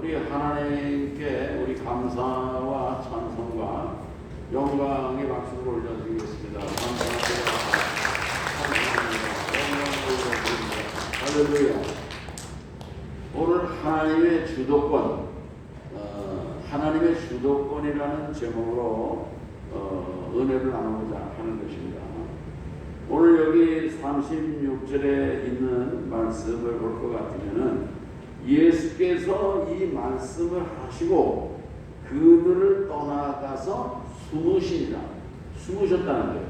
우리 하나님께 우리 감사와 찬송과 영광의 박수를 올려드리겠습니다. 감사합니다. 할렐루야. 오늘 하나님의 주도권, 하나님의 주도권이라는 제목으로 은혜를 나누고자 하는 것입니다. 오늘 여기 36절에 있는 말씀을 볼 것 같으면은 예수께서 이 말씀을 하시고 그들을 떠나가서 숨으셨다는 거예요.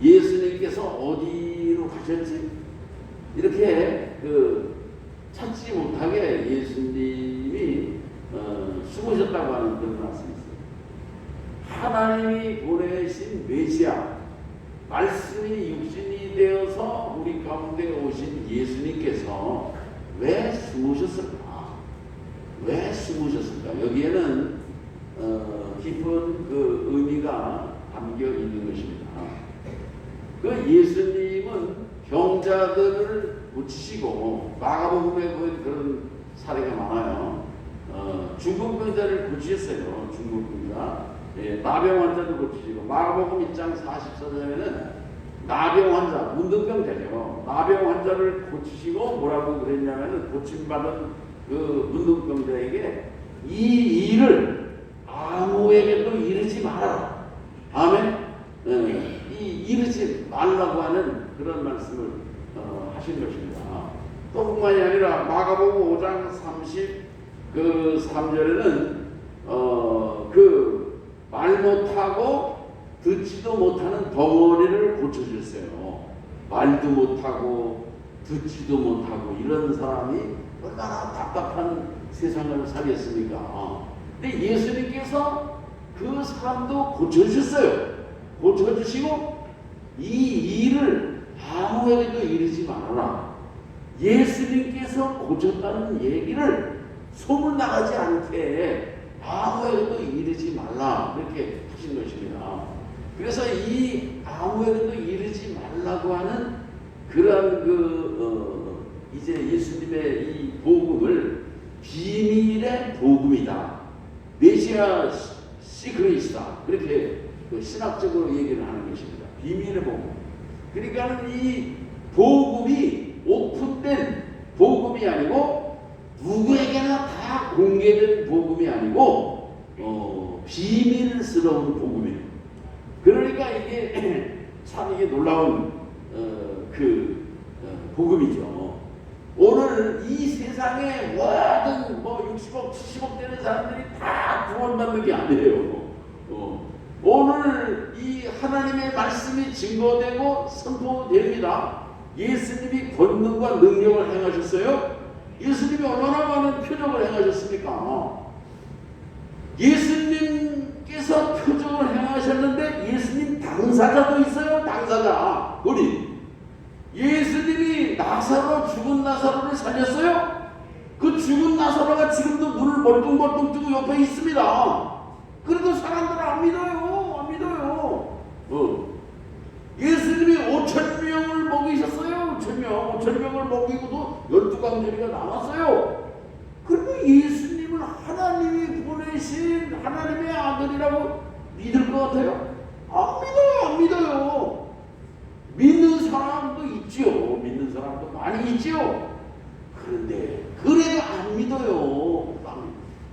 예수님께서 어디로 가셨지? 이렇게 찾지 못하게 예수님이 숨으셨다고 하는 그런 말씀이 있어요. 하나님이 보내신 메시아, 말씀이 육신이 되어서 우리 가운데 오신 예수님께서 왜 숨으셨을까? 왜 숨으셨을까? 여기에는 깊은 그 의미가 담겨 있는 것입니다. 그 예수님은 병자들을 고치시고 마가복음에 보인 그런 사례가 많아요. 중풍병자를 고치셨어요. 중풍병자. 나병 환자도 고치시고 마가복음 1장 44절에는 나병 환자, 문둥병자죠. 나병 환자를 고치시고 뭐라고 그랬냐면은 고침받은 그 문둥병자에게 이 일을 아무에게도 이르지 말아라. 아멘. 이르지 말라고 하는 그런 말씀을 하신 것입니다. 또 뿐만이 아니라 마가복음 5장 33절에는 말 못하고 듣지도 못하는 덩어리를 고쳐주셨어요. 말도 못하고 듣지도 못하고 이런 사람이 얼마나 답답한 세상을 살겠습니까? 근데 예수님께서 그 사람도 고쳐주셨어요. 고쳐주시고 이 일을 아무에게도 이르지 말아라. 예수님께서 고쳤다는 얘기를 소문나가지 않게 아무에게도 이르지 말라 이렇게 하신 것입니다. 그래서 이 아무에게도 이르지 말라고 하는 그러한 이제 예수님의 이 복음을 비밀의 복음이다. 메시아 시크릿이다. 그렇게 신학적으로 얘기를 하는 것입니다. 비밀의 복음. 그러니까 이 복음이 오픈된 복음이 아니고 누구에게나 다 공개된 복음이 아니고 비밀스러운 복음이에요. 그러니까 이게 참 이게 놀라운 복음이죠. 오늘 이 세상에 모든 60억, 70억 되는 사람들이 다 구원받는 게 아니에요. 오늘 이 하나님의 말씀이 증거되고 선포됩니다. 예수님이 권능과 능력을 행하셨어요. 예수님이 얼마나 많은 표적을 행하셨습니까? 예수님께서 표적을 행하셨는데 예수님 당사자도 있어요. 당사자. 우리 예수님이 죽은 나사로를 살렸어요. 그 죽은 나사로가 지금도 눈을 멀뚱멀뚱 뜨고 옆에 있습니다. 그래도 사람들은 안 믿어요. 안 믿어요. 예수님이 5,000명을 먹이셨어요. 5,000명을 먹이고도 12광주리가 남았어요. 그리고 예수님은 하나님이 보내신 하나님의 아들이라고 믿을 것 같아요? 안 믿어요. 믿는 사람도 있지요. 믿는 사람도 많이 있지요. 그런데 그래도 안 믿어요.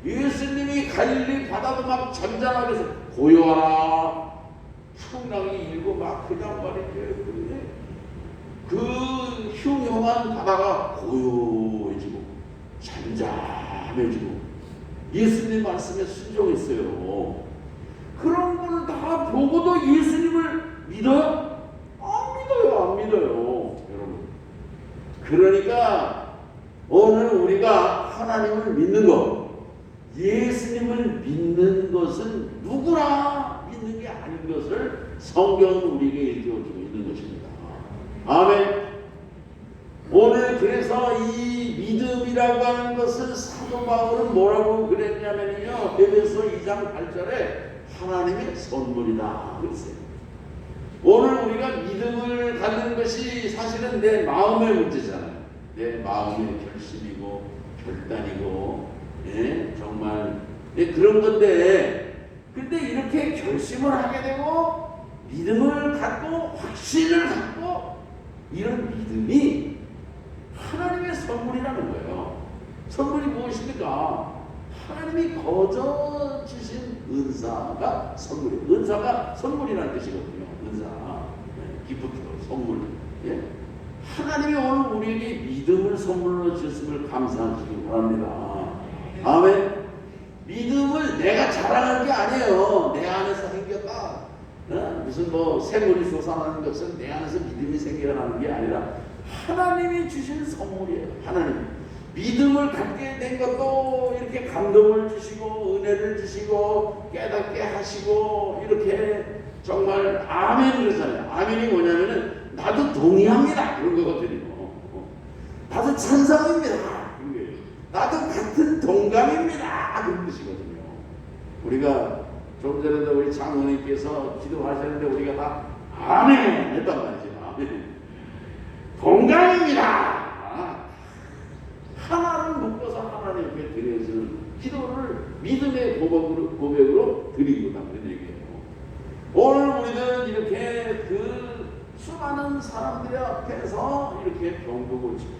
예수님이 갈릴리 바다도 막 잔잔하게 해서 고요하라. 풍랑이 일고 막 그냥 말이죠. 그 흉흉한 바다가 고요해지고 잔잔해지고 예수님 말씀에 순종했어요. 그런 걸 다 보고도 예수님을 믿어요? 안 믿어요. 여러분. 그러니까 오늘 우리가 하나님을 믿는 것, 예수님을 믿는 것은 누구나 믿는 게 아닌 것을 성경은 우리에게 일깨워주고 있는 것입니다. 아멘. 오늘 그래서 이 믿음이라고 하는 것을 사도 바울은 뭐라고 그랬냐면요, 에베소 2장 8절에 하나님의 선물이다 그랬어요. 오늘 우리가 믿음을 갖는 것이 사실은 내 마음의 문제잖아요. 내 마음의 결심이고 결단이고 예, 그런 건데, 근데 이렇게 결심을 하게 되고 믿음을 갖고 확신을 갖고 이런 믿음이 하나님의 선물이라는 거예요. 선물이 무엇입니까? 하나님이 거저 주신 은사가 선물이에요. 은사가 선물이라는 뜻이거든요. 은사, 기프트, 선물. 예? 하나님이 오늘 우리에게 믿음을 선물로 주셨음을 감사하시기 바랍니다. 아멘. 믿음을 내가 자랑할 게 아니에요. 내 안에서 생겼다. 무슨 뭐 샘물이 솟아나는 것은 내 안에서 믿음이 생겨나는 게 아니라 하나님이 주신 선물이에요. 하나님. 믿음을 갖게 된 것도 이렇게 감동을 주시고 은혜를 주시고 깨닫게 하시고 이렇게 정말 아멘 그러잖아요. 아멘이 뭐냐면은 나도 동의합니다 그런 거거든요. 나도 찬성입니다. 나도 같은 동감입니다 그런 뜻이거든요. 우리가 좀 전에도 우리 장로님께서 기도하셨는데 우리가 다 아멘 했단 말이죠. 동감입니다. 하나를 묶어서 하나님께 드려주는 기도를 믿음의 고백으로 드리고 남는 얘기예요. 오늘 우리는 이렇게 그 수많은 사람들 앞에서 이렇게 병도 고치고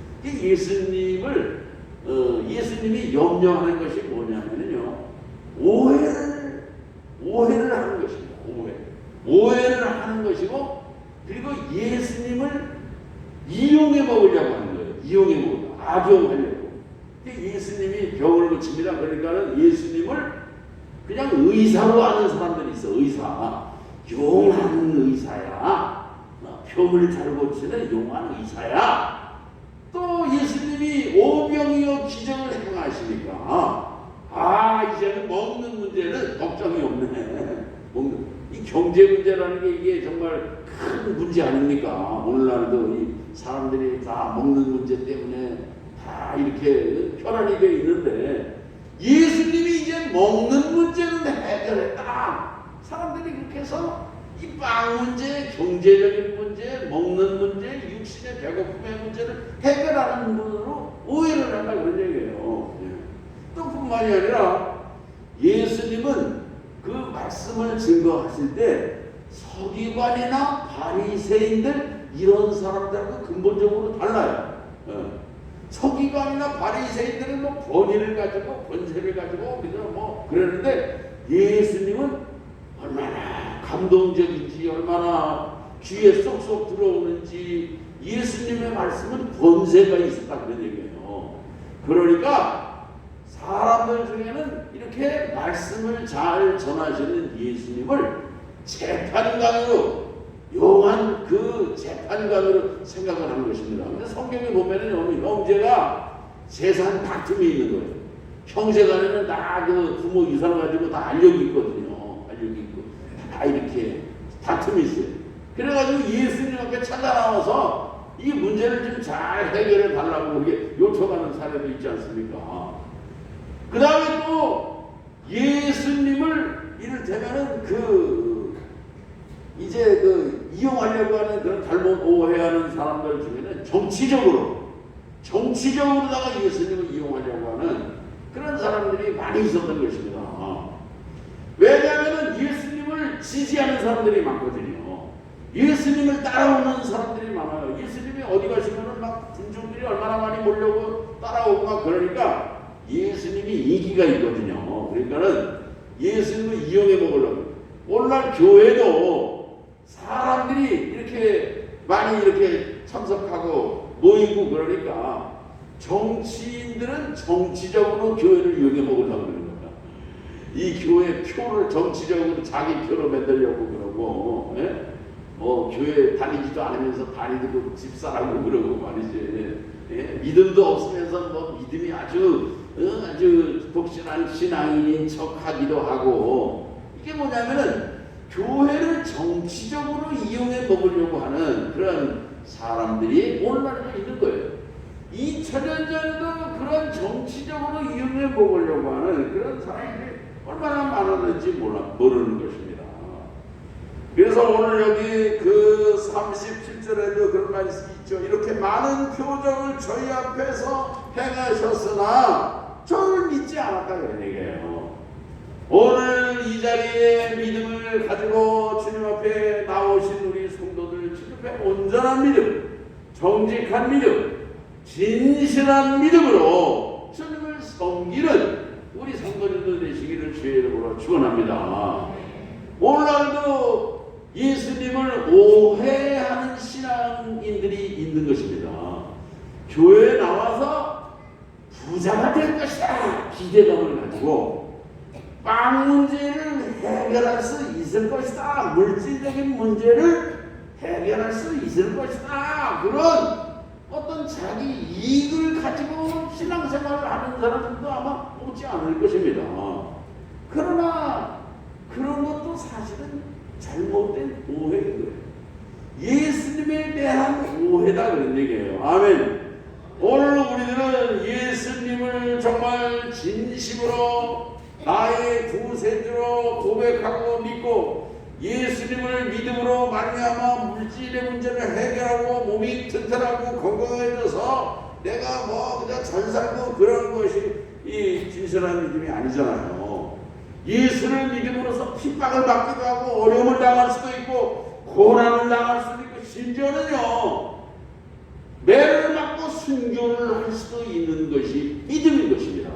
예수님이 염려하는 것이 뭐냐면요, 오해를 하는 것입니다. 오해를 하는 것이고, 그리고 예수님을 이용해 먹으려고 하는 거예요. 이용해 먹으려고, 악용하려고. 예수님이 병을 고칩니다. 그러니까는 예수님을 그냥 의사로 아는 사람들이 있어. 의사, 용한 의사야. 병을 잘 고치는 용한 의사야. 또 예수님이 오병이어 기적을 행하시니까 이제는 먹는 문제는 걱정이 없네. 이 경제 문제라는 게 이게 정말 큰 문제 아닙니까? 오늘날도 이 사람들이 다 먹는 문제 때문에 다 이렇게 편안히 되어 있는데 예수님이 이제 먹는 문제는 해결했다. 사람들이 그렇게 해서 이 빵 문제, 경제적인 문제, 먹는 문제, 육신의 배고픔의 문제를 해결하는 분으로 오해를 한다 그런 얘기예요. 또 뿐만이 아니라 예수님은 그 말씀을 증거하실 때 서기관이나 바리새인들 이런 사람들하고 근본적으로 달라요. 서기관이나 바리새인들은 뭐 권위를 가지고 권세를 가지고 뭐 그러는데 예수님은 얼마나 감동적인지 얼마나 귀에 쏙쏙 들어오는지 예수님의 말씀은 권세가 있었다 그런 얘기예요. 그러니까 사람들 중에는 이렇게 말씀을 잘 전하시는 예수님을 재판관으로 용한 그 재판관으로 생각을 하는 것입니다. 근데 성경에 보면은 형제가 재산 다툼이 있는 거예요. 형제 간에는 다 그 부모 유산 가지고 다 알력이 있거든요. 알력이 있고 다 이렇게 다툼이 있어요. 그래가지고 예수님 앞에 찾아나와서 이 문제를 좀 잘 해결해 달라고 이게 요청하는 사례도 있지 않습니까? 그 다음에 또 예수님을 이를테면은 이제 이용하려고 하는 그런 잘못 오해하는 사람들 중에는 정치적으로다가 예수님을 이용하려고 하는 그런 사람들이 많이 있었던 것입니다. 왜냐하면 예수님을 지지하는 사람들이 많거든요. 예수님을 따라오는 사람들이 많아요. 예수님이 어디 가시면은 막 군중들이 얼마나 많이 몰려고 따라오고 막 그러니까 예수님이 인기가 있거든요. 그러니까는 예수님을 이용해 먹으려고. 오늘날 교회도 사람들이 이렇게 많이 이렇게 참석하고 모이고 그러니까 정치인들은 정치적으로 교회를 이용해 먹으려고 그러는 거야. 이 교회 표를 정치적으로 자기 표로 만들려고 그러고, 교회 다니지도 않으면서 다니고 집사라고 그러고 말이지. 믿음도 없으면서 뭐 믿음이 아주 독실한 신앙인인 척하기도 하고, 이게 뭐냐면은 교회를 정치적으로 이용해 먹으려고 하는 그런 사람들이 오늘날에 있는 거예요. 2000년 전에도 그런 정치적으로 이용해 먹으려고 하는 그런 사람들이 얼마나 많았는지 모르는 것입니다. 그래서 오늘 여기 그 37절에도 그런 말씀이 있죠. 이렇게 많은 표적을 저희 앞에서 행하셨으나 저를 믿지 않았다 그런 얘기예요. 오늘 이 자리에 믿음을 가지고 주님 앞에 나오신 우리 성도들 주님 앞에 온전한 믿음, 정직한 믿음, 진실한 믿음으로 주님을 섬기는 우리 성도님들 되시기를 주의 이름으로 축원합니다. 오늘날도 예수님을 오해하는 신앙인들이 있는 것입니다. 교회에 나와서 부자가 될 것이다 기대감을 가지고 빵 문제를 해결할 수 있을 것이다, 물질적인 문제를 해결할 수 있을 것이다, 그런 어떤 자기 이익을 가지고 신앙생활을 하는 사람들도 아마 없지 않을 것입니다. 그러나 그런 것도 사실은 잘못된 오해인 거예요. 예수님에 대한 오해다 그런 얘기예요. 아멘. 오늘 우리들은 예수님을 정말 진심으로 나의 구세주로 고백하고 믿고 예수님을 믿음으로 말미암아 물질의 문제를 해결하고 몸이 튼튼하고 건강해져서 내가 뭐 그냥 잘 살고 그런 것이 이 진실한 믿음이 아니잖아요. 예수를 믿음으로써 핍박을 받기도 하고 어려움을 당할 수도 있고 고난을 당할 수도 있고 심지어는요 매를 맞고 순교를 할 수도 있는 것이 믿음인 것입니다.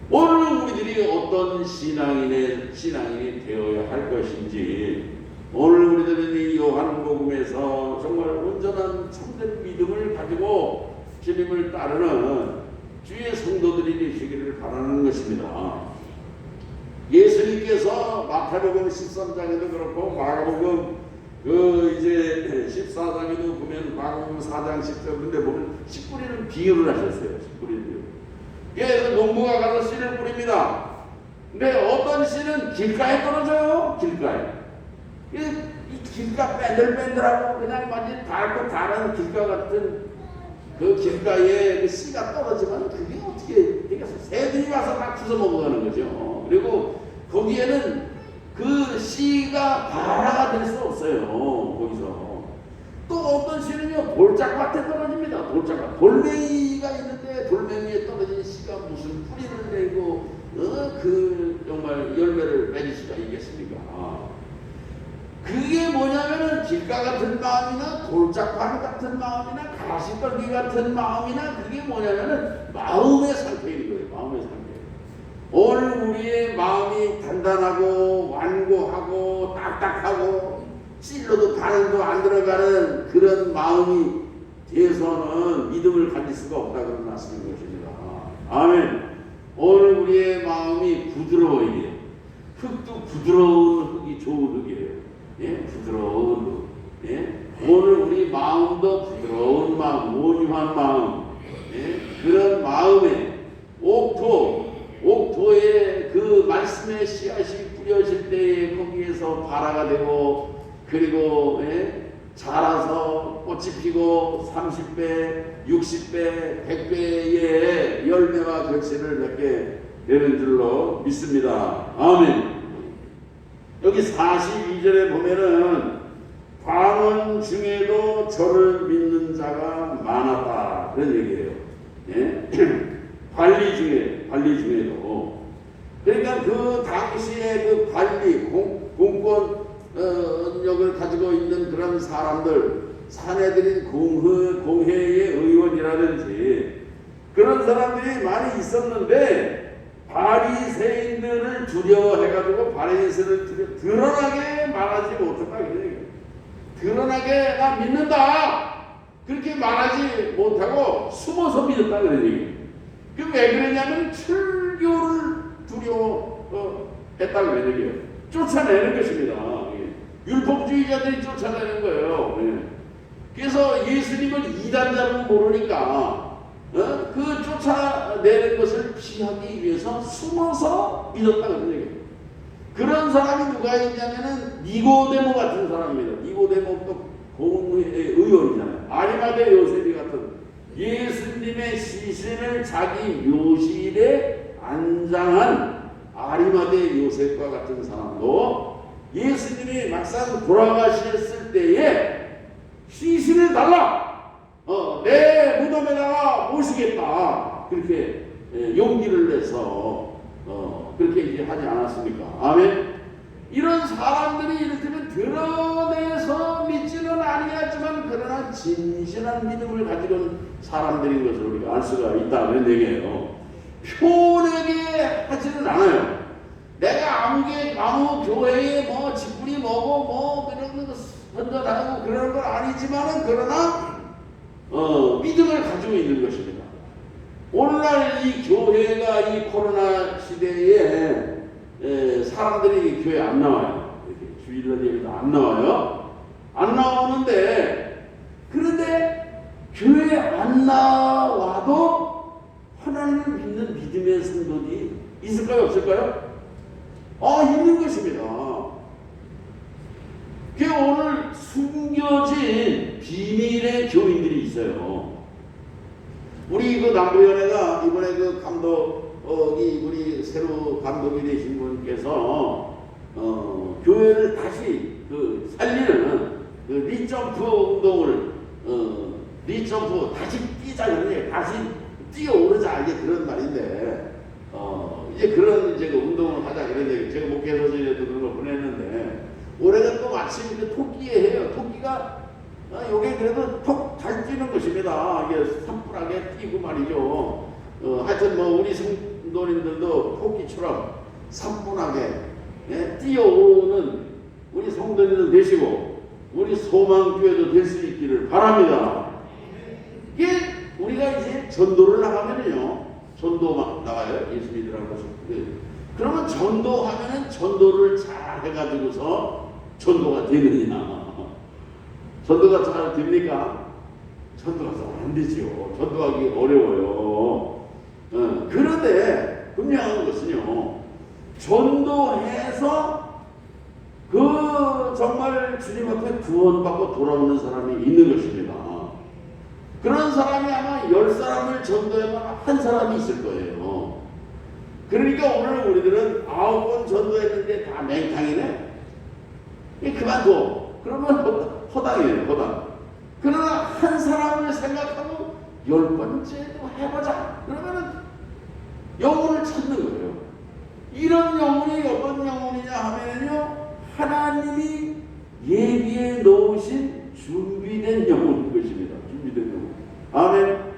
오늘 우리들이 어떤 신앙인이 되어야 할 것인지, 오늘 우리들은 이 요한복음에서 정말 온전한 참된 믿음을 가지고 주님을 따르는 주의 성도들이 되시기를 바라는 것입니다. 예수님께서 마태복음 13장에도 그렇고 마가복음 이제 14장에도 보면 마가복음 4장 10절 근데 보면 씨 뿌리는 비유를 하셨어요. 씨 뿌리는 비유. 그래서 농부가 가서 씨를 뿌립니다. 근데 어떤 씨는 길가에 떨어져요. 길가에. 이 길가 뺀들뺀들하고 그냥 완전히 닳고 다른 길가 같은 그 길가에 그 씨가 떨어지면 그게 어떻게 되겠어요? 새들이 와서 막 주워 먹어가는 거죠. 그리고 거기에는 그 씨가 발화가 될 수 없어요. 거기서. 또 어떤 씨는요 돌짝밭에 떨어집니다. 돌짝밭. 돌멩이가 있는데 돌멩이에 떨어진 씨가 무슨 뿌리를 내고 그 정말 열매를 맺을 수가 있겠습니까? 그게 뭐냐면은 길가 같은 마음이나 돌짝밭 같은 마음이나 가시떨기 같은 마음이나 그게 뭐냐면은 마음의 상태인 거예요. 마음의 상태. 오늘 우리의 마음이 단단하고 완고하고 딱딱하고 찔러도 반응도 안 들어가는 그런 마음이 돼서는 믿음을 가질 수가 없다 그런 말씀인 것입니다. 아멘. 오늘 우리의 마음이 부드러워야 돼요. 흙도 부드러운 흙이 좋은 흙이에요. 예? 부드러운 흙. 예? 오늘 우리 마음도 부드러운 마음, 온유한 마음, 예? 그런 마음에 옥토에 그 말씀의 씨앗이 뿌려질 때에 거기에서 발화가 되고 그리고 자라서 꽃이 피고 30배, 60배, 100배의 열매와 결실을 맺게 되는 줄로 믿습니다. 아멘. 여기 42절에 보면은 관원 중에도 저를 믿는 자가 많았다 그런 얘기예요. 예? 관리 중에도 그러니까 그 당시에 그 관리 공권력을 가지고 있는 그런 사람들, 사내들인 공회의 의원이라든지 그런 사람들이 많이 있었는데 바리새인들을 두려워해가지고 바리새인들을 드러나게 말하지 못했다 그런 얘기예요. 드러나게 나 믿는다 그렇게 말하지 못하고 숨어서 믿었다 그런 얘기예요. 왜 그러냐면 출교를 두려워했다 그런 얘기예요. 쫓아내는 것입니다. 율법주의자들이 쫓아내는 거예요. 그래서 예수님을 이단자로 모르니까 그 쫓아내는 것을 피하기 위해서 숨어서 믿었다 그런 얘기예요. 그런 사람이 누가 있냐면은 니고데모 같은 사람입니다. 니고데모도 공회의 의원이잖아요. 아리마대 요셉이 같은 예수님의 시신을 자기 묘실에 안장한 아리마대 요셉과 같은 사람도 예수님이 막상 돌아가셨을 때에 시신을 달라! 내 무덤에다가 모시겠다! 그렇게 용기를 내서 그렇게 이제 하지 않았습니까? 아멘. 이런 사람들이 이를테면 드러내서 믿지는 아니하지만 그러나 진실한 믿음을 가지고 있는 사람들인 것을 우리가 알 수가 있다는 얘기예요. 표내게 하지는 않아요. 내가 아무 교회에 뭐 직분이 뭐고 뭐 이런 거 선전하고 그러는 건 아니지만은 그러나 믿음을 가지고 있는 것입니다. 오늘날 이 교회가 이 코로나 시대에 사람들이 교회 안 나와요. 이렇게 주일날 예배도 안 나와요. 안 나오는데 그런데 교회 안 나와도 하나님을 믿는 믿음의 성도들이 있을까요? 없을까요? 있는 것입니다. 오늘 숨겨진 비밀의 교인들이 있어요. 우리 그 남부연회가 이번에 그 감독이 우리 새로 감독이 되신 분께서 교회를 다시 그 살리는 그 리점프 운동을 리점프 다시 뛰자 그러네. 다시 뛰어오르자 이게 그런 말인데 이제 그런 이제 그 운동을 하자 그런데 제가 목회에서 그런 걸 보냈는데 올해는 또 마침 그 토끼에 해요. 토끼가 요게 그래도 톡 잘 뛰는 것입니다. 이게 산불하게 뛰고 말이죠. 하여튼 뭐 우리 성도님들도 토끼처럼 산분하게 뛰어오는 우리 성도님들 되시고 우리 소망교회도 될 수 있기를 바랍니다. 이게 우리가 이제 전도를 나가면은요, 전도 막 나가요. 예수 믿으라고. 그러면 전도하면은 전도를 잘 해가지고서 전도가 되느냐? 전도가 잘 됩니까? 전도가 잘 안 되지요. 전도하기 어려워요. 그런데 분명한 것은요, 전도해서 그 정말 주님 앞에 구원받고 돌아오는 사람이 있는 것입니다. 그런 사람이 아마 10사람을 전도해만 한 사람이 있을 거예요. 그러니까 오늘 우리들은 9번 전도했는데 다 맹탕이네? 그만둬. 그러면 허당이에요, 허당. 그러나 한 사람을 생각하고 10번째도 해보자. 그러면은 영혼을 찾는 거예요. 이런 영혼이 어떤 영혼이냐 하면요, 하나님이 예비해 놓으신 준비된 영혼인 것입니다. 준비된 영혼. 아멘.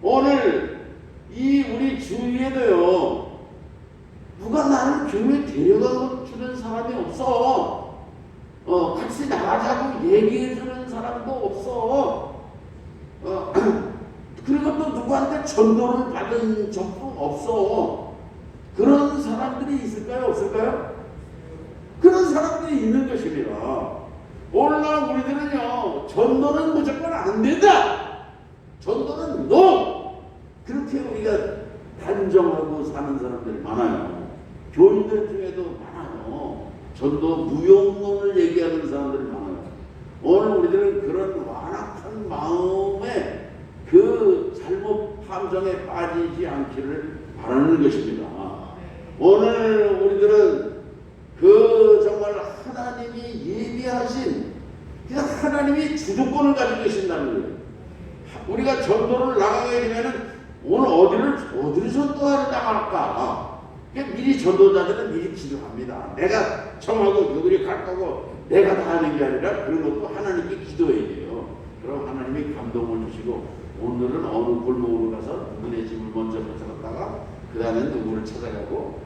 오늘 이 우리 주위에도요, 누가 나를 교회 데려가 주는 사람이 없어. 같이 나가자고 얘기해 주는 사람도 없어. 그리고 또 누구한테 전도를 받은 적도 없어. 그런 사람들이 있을까요? 없을까요? 그런 사람들이 있는 것입니다. 오늘날 우리들은요, 전도는 무조건 안 된다. 전도는 NO! 그렇게 우리가 단정하고 사는 사람들이 많아요. 교인들 중에도 많아요. 전도 무용론을 얘기하는 사람들이 많아요. 오늘 우리들은 그런 완악한 마음에 그 잘못 함정에 빠지지 않기를 바라는 것입니다. 오늘 우리들은 그 정말 하나님이 예비하신, 하나님이 주도권을 가지고 계신다는 거예요. 우리가 전도를 나가게 되면은 오늘 어디를 전도하러 나갈까? 미리 전도자들은 미리 기도합니다. 내가 정하고 누구리 갈 거고 내가 다 하는 게 아니라 그런 것도 하나님께 기도해야 돼요. 그럼 하나님이 감동을 주시고 오늘은 어느 골목으로 가서 누구네 집을 먼저 찾아갔다가 그 다음에 누구를 찾아가고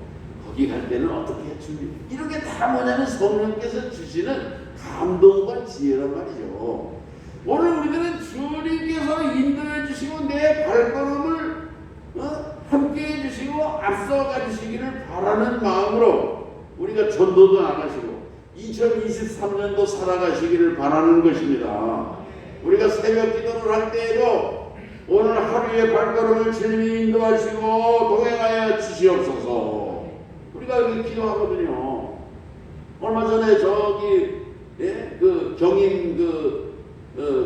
거기 갈 때는 어떻게 준비, 이런 게 다 뭐냐면 성령께서 주시는 감동과 지혜란 말이죠. 오늘 우리들은 주님께서 인도해 주시고 내 발걸음을 함께 해주시고 앞서가 주시기를 바라는 마음으로 우리가 전도도 나가시고 2023년도 살아가시기를 바라는 것입니다. 우리가 새벽 기도를 할 때에도 오늘 하루의 발걸음을 주님이 인도하시고 동행하여 주시옵소서. 우리가 이렇게 기도하거든요. 얼마 전에 저기 그 경인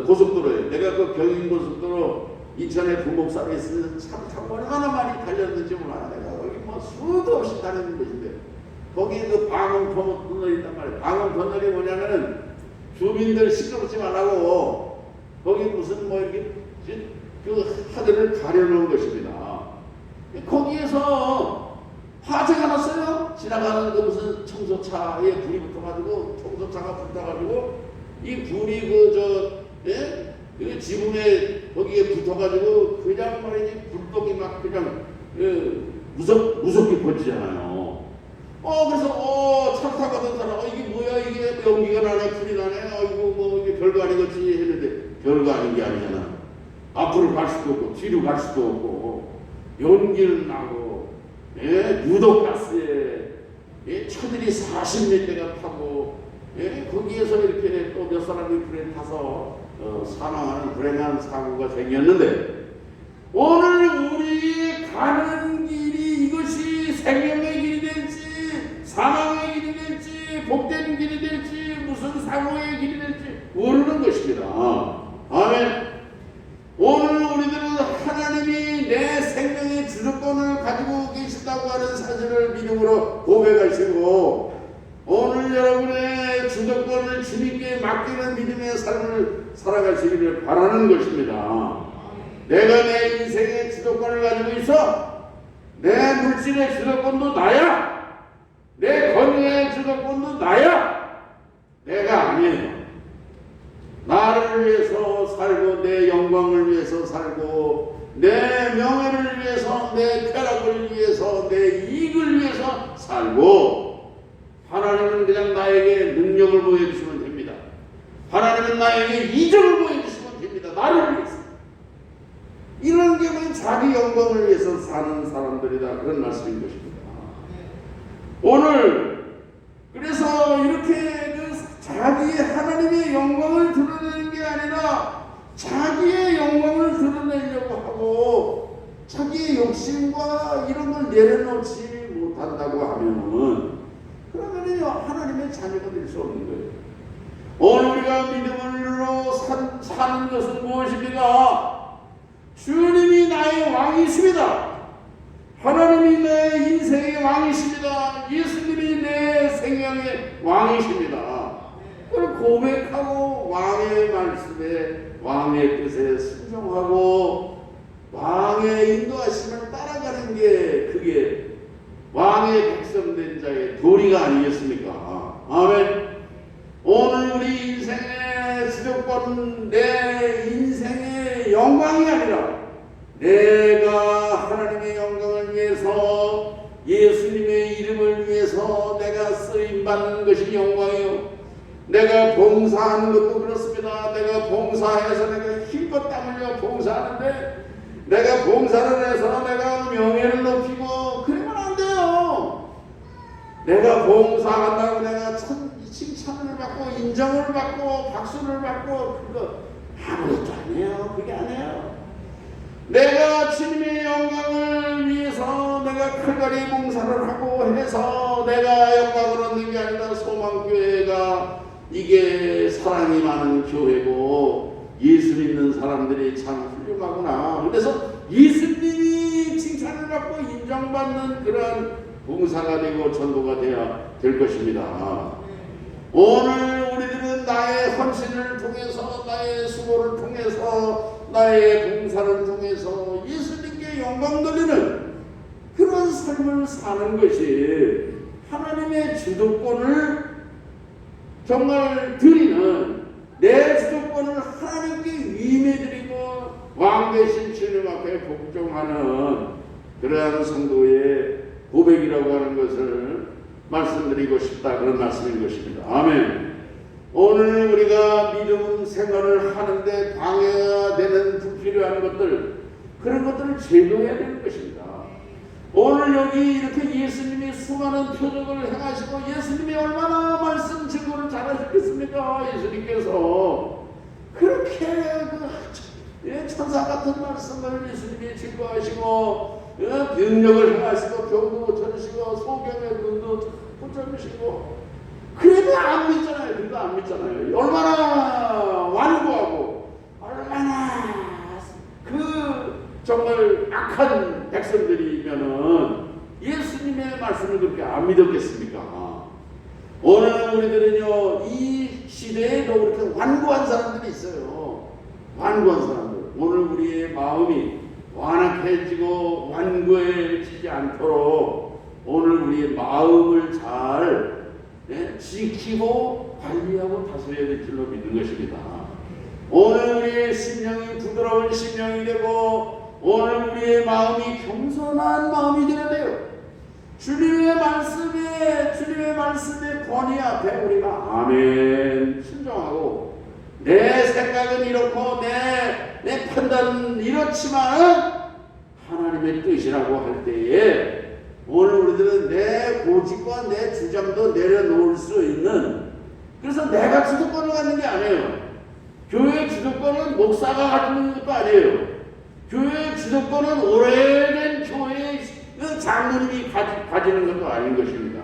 고속도로에, 내가 그 경인 고속도로 인천에 부목사로 있으면 참 얼마나 많이 달렸는지 몰라요. 내가 거기 뭐 수도 없이 다니는 곳인데 거기 그 방음 터널이 있단 말이에요. 방음 터널이 뭐냐면은 주민들 시끄럽지 말라고 거기 무슨 뭐 이렇게 그 하늘을 가려놓은 것입니다. 거기에서 화재가 났어요. 지나가는 그 무슨 청소차에 불이 붙어가지고 청소차가 붙어가지고 이 불이 그 지붕에 거기에 붙어가지고 그냥 말이지 불독이 막 그냥 무섭게 번지잖아요. 그래서 차 타가던 사람 이게 뭐야 이게 연기가 나네 불이 나네 이거 뭐 이게 별거 아니겠지 했는데 별거 아닌 게 아니잖아. 앞으로 갈 수도 없고 뒤로 갈 수도 없고 연기는 나고 유독가스에 차들이 40몇 대가 타고 거기에서 이렇게 또 몇 사람이 불에 타서 사망하는 불행한 사고가 생겼는데 오늘 우리 가는 길이 이것이 생명의 길이 될지 사망의 길이 될지 복된 길이 될지 무슨 사고의 길이 될지 모르는 것입니다. 아멘. 오늘 우리들은 하나님이 내 생명의 주도권을 가지고 계신다고 하는 사실을 믿음으로 고백하시고 오늘 여러분의 주도권을 주님께 맡기는 믿음의 삶을 살아가시기를 바라는 것입니다. 내가 내 인생의 주도권을 가지고 있어. 내 물질의 주도권도 나야. 내 건강의 주도권도 나야. 내가 아니에요. 나를 위해서 살고 내 영광을 위해서 살고 내 명예를 위해서 내 쾌락을 위해서 내 이익을 위해서 살고 하나님은 그냥 나에게 능력을 보여주시면 됩니다. 하나님은 나에게 이적을 보여주시면 됩니다. 나를 위해서. 이런 게 뭐 자기 영광을 위해서 사는 사람들이다. 그런 말씀인 것입니다. 오늘 그래서 이렇게 자기의 하나님의 영광을 드러내는 게 아니라 자기의 영광을 드러내려고 하고 자기의 욕심과 이런 걸 내려놓지 못한다고 하면은 그러면요 하나님의 자녀가 될 수 없는 거예요. 오늘 우리가 믿음으로 사는 것은 무엇입니까? 주님이 나의 왕이십니다. 하나님이 내 인생의 왕이십니다. 예수님이 내 생명의 왕이십니다. 그걸 고백하고 왕의 말씀에 왕의 뜻에 순종하고 왕의 인도하심을 따라가는 게 그게 왕의 백성된 자의 도리가 아니겠습니까? 아멘. 오늘 우리 인생의 주도권 내 인생의 영광이 아니라 내가 하나님의 영광을 위해서 예수님의 이름을 위해서 내가 쓰임받는 것이 영광이요. 내가 봉사하는 것도 그렇습니다. 내가 봉사해서 내가 힘껏 땀 흘려 봉사하는데 내가 봉사를 해서 내가 명예를 높이고 그러면 안 돼요. 내가 봉사한다고 내가 칭찬을 받고 인정을 받고 박수를 받고 그거 아무것도 아니에요. 그게 아니에요. 내가 주님의 영광을 위해서 내가 칼갈이 봉사를 하고 해서 내가 영광을 얻는 게 아니라 소망교회가 이게 사랑이 많은 교회고 예수 믿는 사람들이 참 훌륭하구나. 그래서 예수님이 칭찬을 받고 인정받는 그런 봉사가 되고 전도가 되어야 될 것입니다. 오늘 우리들은 나의 헌신을 통해서 나의 수고를 통해서 나의 봉사를 통해서 예수님께 영광 돌리는 그런 삶을 사는 것이 하나님의 주도권을 정말 드리는 내 주도권을 하나님께 위임해드리고 왕 대신 주님 앞에 복종하는 그러한 성도의 고백이라고 하는 것을 말씀드리고 싶다. 그런 말씀인 것입니다. 아멘. 오늘 우리가 믿음 생활을 하는데 방해가 되는 불필요한 것들 그런 것들을 제거해야 되는 것입니다. 오늘 여기 이렇게 예수님이 수많은 표적을 행하시고 예수님이 얼마나 말씀 증거를 잘하셨겠습니까? 예수님께서 그렇게 천사 같은 말씀을 예수님이 증거하시고 능력을 행하시고 병도 고쳐주시고 소경의 눈도 고쳐주시고 그래도 안 믿잖아요. 그래도 안 믿잖아요. 얼마나 완고하고 얼마나 정말 악한 백성들이면은 예수님의 말씀을 그렇게 안 믿었겠습니까? 오늘 우리들은요 이 시대에도 그렇게 완고한 사람들이 있어요. 완고한 사람들. 오늘 우리의 마음이 완악해지고 완고해지지 않도록 오늘 우리의 마음을 잘 지키고 관리하고 다스려야 될 줄로 믿는 것입니다. 오늘 우리의 심령이 부드러운 심령이 되고 오늘 우리의 마음이 겸손한 마음이 되어야 돼요. 주님의 말씀에 권위 앞에 우리가 아멘 순종하고 내 생각은 이렇고 내 판단은 이렇지만 하나님의 뜻이라고 할 때에 오늘 우리들은 내 고집과 내 주장도 내려놓을 수 있는, 그래서 내가 주도권을 갖는 게 아니에요. 교회 주도권은 목사가 가지는 것도 아니에요. 교회 주도권은 오래된 교회의 장로님이 가지는 것도 아닌 것입니다.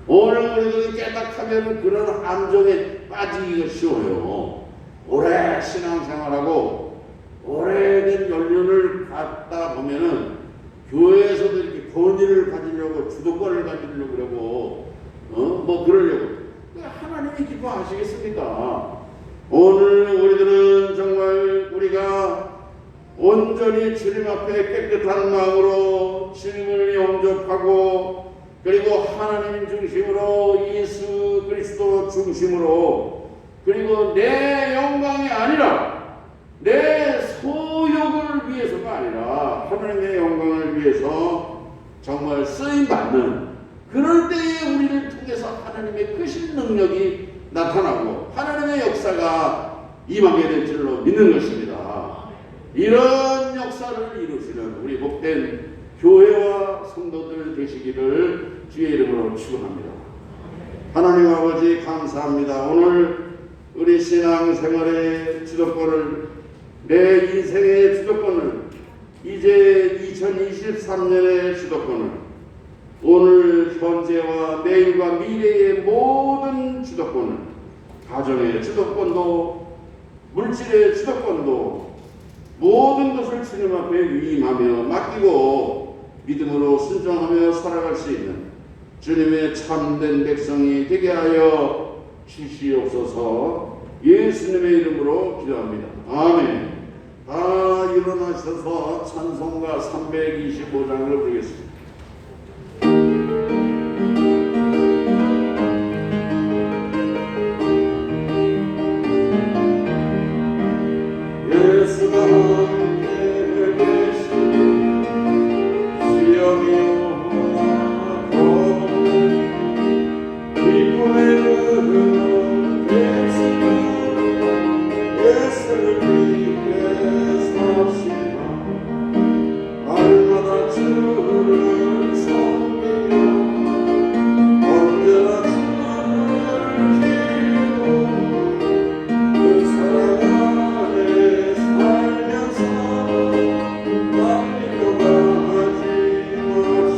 오늘 우리들은 깨닫하면 그런 함정에 빠지기가 쉬워요. 오래 신앙생활하고 오래된 연륜을 갖다 보면은 교회에서도 이렇게 권위를 가지려고 주도권을 가지려고 그러고 뭐 그러려고. 하나님이 기뻐하시겠습니까? 오늘 우리들은 정말 우리가 온전히 주님 앞에 깨끗한 마음으로 주님을 영접하고 그리고 하나님 중심으로 예수 그리스도 중심으로 그리고 내 영광이 아니라 내 소욕을 위해서가 아니라 하나님의 영광을 위해서 정말 쓰임받는, 그럴 때에 우리를 통해서 하나님의 크신 능력이 나타나고 하나님의 역사가 임하게 될 줄로 믿는 것입니다. 이런 역사를 이루시는 우리 복된 교회와 성도들 되시기를 주의 이름으로 축원합니다. 하나님 아버지 감사합니다. 오늘 우리 신앙생활의 주도권을, 내 인생의 주도권을, 이제 2023년의 주도권을, 오늘 현재와 내일과 미래의 모든 주도권을, 가정의 주도권도 물질의 주도권도 모든 것을 주님 앞에 위임하며 맡기고 믿음으로 순종하며 살아갈 수 있는 주님의 참된 백성이 되게 하여 주시옵소서. 예수님의 이름으로 기도합니다. 아멘. 다 일어나셔서 찬송가 325장을 부르겠습니다. 예수가 함께 계신 수영이여 기쁨의 은혜로 되시는 예수를 위해 삽시다. 날마다 주를 섬기며 언제나 주를 기리고 그 사랑 안에 살면서 맡기고 가지 마시고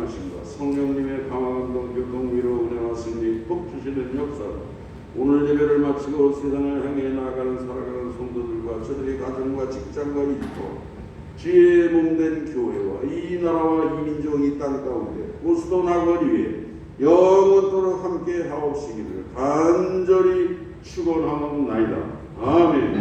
동행하심과 성령님의 강화감동 교통 위로 은혜와 승리 복 주시는 역사로 오늘 예배를 마치고 세상을 향해 나아가는 살아가는 성도들과 저들의 가정과 직장과 일터 주의 몸된 교회와 이 나라와 이 민족 이 땅 가운데 고수도 나거리 위에 영원토록 함께 하옵시기를 간절히 축원하옵나이다. 아멘.